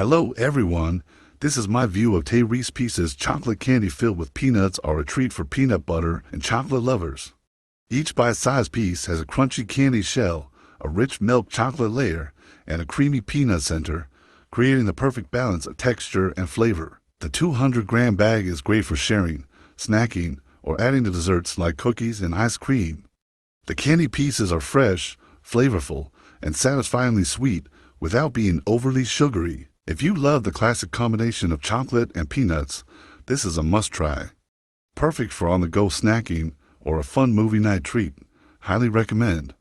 Hello everyone, this is my view of Reese Pieces. Chocolate candy filled with peanuts are a treat for peanut butter and chocolate lovers. Each bite-sized piece has a crunchy candy shell, a rich milk chocolate layer, and a creamy peanut center, creating the perfect balance of texture and flavor. The 200-gram bag is great for sharing, snacking, or adding to desserts like cookies and ice cream. The candy pieces are fresh, flavorful, and satisfyingly sweet without being overly sugary. If you love the classic combination of chocolate and peanuts, this is a must-try. Perfect for on-the-go snacking or a fun movie night treat. Highly recommend.